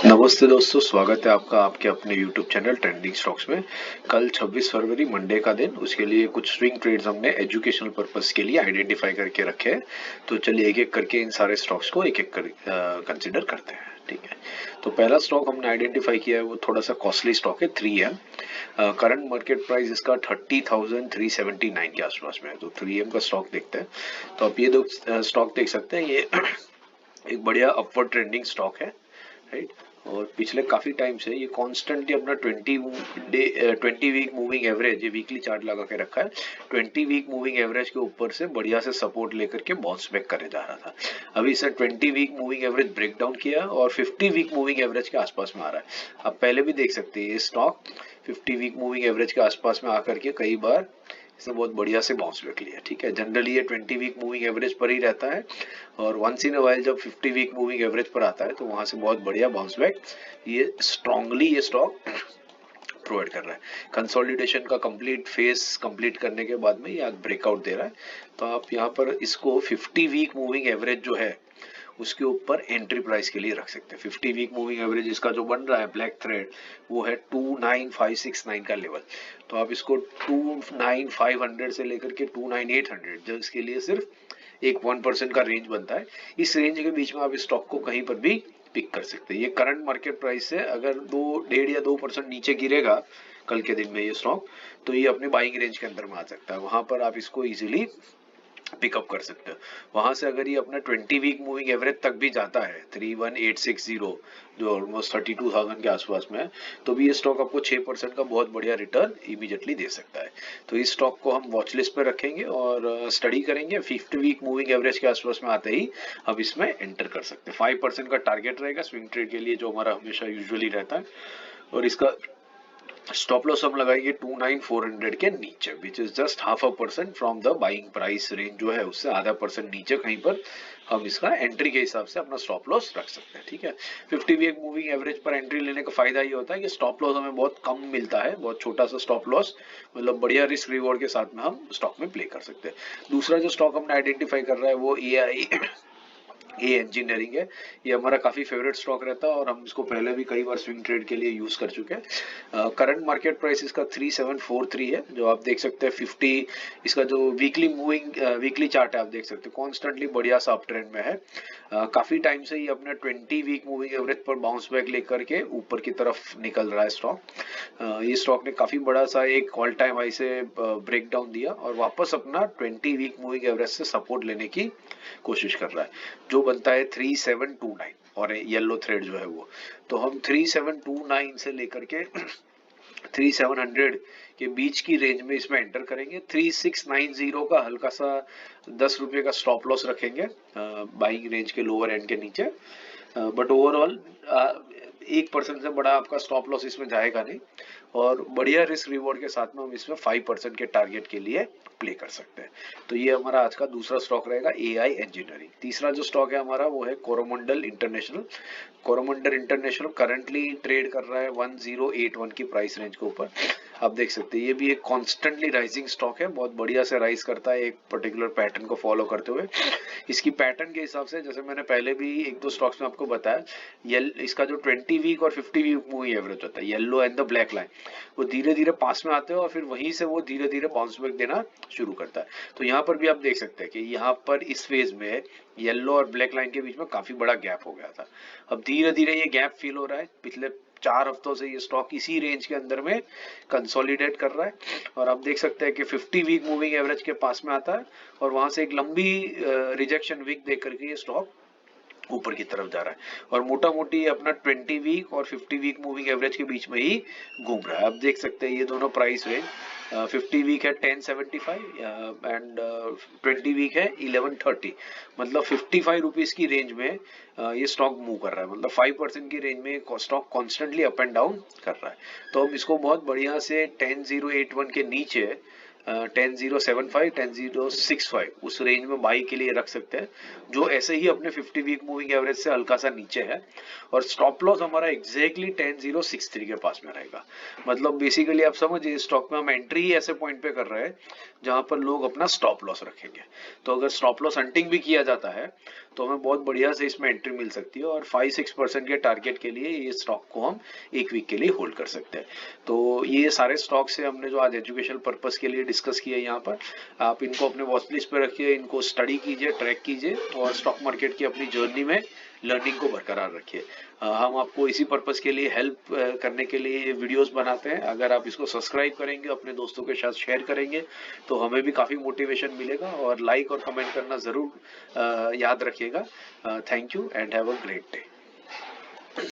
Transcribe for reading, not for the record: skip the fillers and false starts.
नमस्ते दोस्तों, स्वागत है आपका आपके अपने YouTube चैनल ट्रेंडिंग स्टॉक्स में। कल 26 फरवरी मंडे का दिन, उसके लिए कुछ स्विंग ट्रेड्स हमने एजुकेशनल पर्पस के लिए आइडेंटिफाई करके रखे हैं। तो चलिए एक एक करके इन सारे स्टॉक्स को एक एक कर कंसिडर करते हैं। ठीक है, तो पहला स्टॉक हमने आइडेंटिफाई किया है वो थोड़ा सा कॉस्टली स्टॉक है, 3M। करंट मार्केट प्राइस इसका 30,379 के आसपास में है। तो 3M का स्टॉक देखते हैं। तो आप ये दो स्टॉक देख सकते हैं, ये एक बढ़िया अपवर्ड ट्रेंडिंग स्टॉक है, राइट। और पिछले काफी टाइम से ये कॉन्स्टेंटली अपना 20 वीक मूविंग एवरेज, ये वीकली चार्ट लगा के रखा है, 20 वीक मूविंग एवरेज के ऊपर से बढ़िया से सपोर्ट लेकर के बाउंस बैक करे जा रहा था। अभी इसे 20 week moving average break down किया और 50 वीक मूविंग एवरेज के आसपास में आ रहा है। आप पहले भी देख सकते हैं ये स्टॉक 50 वीक मूविंग एवरेज के आसपास में आकर के कई बार इसने बहुत बढ़िया से बाउंस बैक लिया। ठीक है, जनरली ये 20 वीक मूविंग एवरेज पर ही रहता है और वंस इन अ वाइल जब 50 वीक मूविंग एवरेज पर आता है तो वहां से बहुत बढ़िया बाउंस बैक ये स्ट्रांगली ये स्टॉक प्रोवाइड कर रहा है। कंसोलिडेशन का कंप्लीट फेज कंप्लीट करने के बाद में ये ब्रेकआउट दे रहा है। तो आप यहाँ पर इसको 50 वीक मूविंग एवरेज जो है उसके ऊपर एंट्री प्राइस के लिए रख सकते हैं। 50 वीक मूविंग एवरेज इसका जो बन रहा है ब्लैक थ्रेड, वो है 29569 का लेवल। तो आप इसको 29500 से लेकर के 29800, जो इसके लिए सिर्फ एक 1% का रेंज बनता है, इस रेंज के बीच में आप इस स्टॉक को कहीं पर भी पिक कर सकते हैं। ये करंट मार्केट प्राइस से अगर 1.5 या 2% नीचे गिरेगा कल के दिन में ये स्टॉक, तो ये अपने बाइंग रेंज के अंदर में आ सकता है। वहां पर आप इसको इजीली पिकअप कर सकते हो। वहां से अगर ये अपना 20 वीक मूविंग एवरेज तक भी जाता है 31860, जो ऑलमोस्ट 32,000 के आसपास में है, तो भी ये स्टॉक आपको 6% का बहुत बढ़िया रिटर्न इमीडिएटली दे सकता है। तो इस स्टॉक को हम वॉच लिस्ट पे रखेंगे और स्टडी करेंगे। 50 वीक मूविंग एवरेज के आसपास में आते ही हम इसमें एंटर कर सकते हैं। 5% का टारगेट रहेगा स्विंग ट्रेड के लिए, जो हमारा हमेशा यूजुअली रहता है। और इसका स्टॉप लॉस हम लगाएंगे 29400 के नीचे, which is just 0.5% from the buying price range, जो है उससे आधा परसेंट नीचे कहीं पर हम इसका एंट्री के हिसाब से अपना स्टॉप लॉस रख सकते हैं। ठीक है, 50 वीक मूविंग एवरेज पर एंट्री लेने का फायदा ये होता है कि स्टॉप लॉस हमें बहुत कम मिलता है, बहुत छोटा सा स्टॉप लॉस, मतलब बढ़िया रिस्क रिवॉर्ड के साथ में हम स्टॉक में प्ले कर सकते हैं। दूसरा जो स्टॉक हमने आइडेंटिफाई कर रहा है वो ए इंजीनियरिंग है। ये हमारा काफी फेवरेट स्टॉक रहता है और हम इसको पहले भी कई बार स्विंग ट्रेड के लिए यूज कर चुके हैं। करंट मार्केट प्राइस इसका 3743 है, जो आप देख सकते हैं 50, इसका जो वीकली चार्ट है आप देख सकते हैं कॉन्स्टेंटली बढ़िया सा अप ट्रेंड में है। काफी टाइम से ये अपने 20 वीक मूविंग एवरेज पर बाउंस बैक लेकर के ऊपर की तरफ निकल रहा है स्टॉक। ये स्टॉक ने काफी बड़ा सा एक ऑल टाइम हाई से ब्रेक डाउन दिया और वापस अपना 20 वीक मूविंग एवरेज से सपोर्ट लेने की कोशिश कर रहा है, जो बनता है 3729, और येलो थ्रेड जो है वो। तो हम 3729 से लेकर के 3700 के बीच की रेंज में इसमें एंटर करेंगे। 3690 का हल्का सा 10 रुपए का स्टॉप लॉस रखेंगे बाइंग रेंज के लोअर एंड के नीचे। बट ओवरऑल 1% से बड़ा आपका स्टॉप लॉस इसमें जाएगा नहीं, और बढ़िया रिस्क रिवॉर्ड के साथ में हम इसमें 5% के टारगेट के लिए प्ले कर सकते हैं। तो ये हमारा आज का दूसरा स्टॉक रहेगा एआई इंजीनियरिंग। तीसरा जो स्टॉक है हमारा वो है Coromandel international. Coromandel international currently trade कर रहा है 1081 की प्राइस रेंज के ऊपर। आप देख सकते हैं ये भी एक कॉन्स्टेंटली राइजिंग स्टॉक है, बहुत बढ़िया से राइज करता है एक पर्टिकुलर पैटर्न को फॉलो करते हुए। इसकी पैटर्न के हिसाब से, जैसे मैंने पहले भी एक दो स्टॉक्स में आपको बताया, इसका जो 20 वीक और 50 वीक मूविंग एवरेज होता है, yellow and the black line, वो धीरे धीरे पास में आते हैं और फिर वहीं से वो धीरे धीरे बाउंस बैक देना शुरू करता है। तो यहाँ पर भी आप देख सकते हैं कि यहाँ पर इस फेज में येलो और ब्लैक लाइन के बीच में काफी बड़ा गैप हो गया था। अब धीरे धीरे ये गैप फील हो रहा है। पिछले 4 हफ्तों से ये स्टॉक इसी रेंज के अंदर में कंसोलिडेट कर रहा है और आप देख सकते हैं कि 50 वीक मूविंग एवरेज के पास में आता है और वहां से एक लंबी रिजेक्शन वीक देख करके ये स्टॉक ऊपर की तरफ जा रहा है और मोटा मोटी अपना 20 वीक और 50 वीक मूविंग एवरेज के बीच में ही घूम रहा है। आप देख सकते हैं ये दोनों प्राइस रेंज, 50 वीक है 1075 एंड 20 वीक है 1130, मतलब 55 रुपीज की रेंज में ये स्टॉक मूव कर रहा है, मतलब 5% की रेंज में stock constantly up and down कर रहा है। तो हम इसको बहुत बढ़िया से 10081 के नीचे 10075 10065 उस रेंज में बाई के लिए रख सकते हैं, जो ऐसे ही अपने 50 वीक मूविंग एवरेज से हल्का सा नीचे है। और स्टॉप लॉस हमारा एग्जैक्टली 10063 के पास में रहेगा। मतलब बेसिकली आप समझिए इस स्टॉक में हम एंट्री ही ऐसे पॉइंट पे कर रहे हैं जहां पर लोग अपना स्टॉप लॉस रखेंगे। तो अगर स्टॉप लॉस हंटिंग भी किया जाता है तो हमें बहुत बढ़िया से इसमें एंट्री मिल सकती है, और 5-6% के टारगेट के लिए ये स्टॉक को हम एक वीक के लिए होल्ड कर सकते हैं। तो ये सारे स्टॉक से हमने जो आज एजुकेशनल पर्पस के लिए डिस्कस किया यहाँ पर, आप इनको अपने वॉच लिस्ट पे रखिए, इनको स्टडी कीजिए, ट्रैक कीजिए, और स्टॉक मार्केट की अपनी जर्नी में लर्निंग को बरकरार रखिए। हम आपको इसी पर्पस के लिए हेल्प करने के लिए ये वीडियोस बनाते हैं। अगर आप इसको सब्सक्राइब करेंगे, अपने दोस्तों के साथ शेयर करेंगे, तो हमें भी काफ़ी मोटिवेशन मिलेगा। और लाइक और कमेंट करना ज़रूर याद रखिएगा। Thank you and have a great day.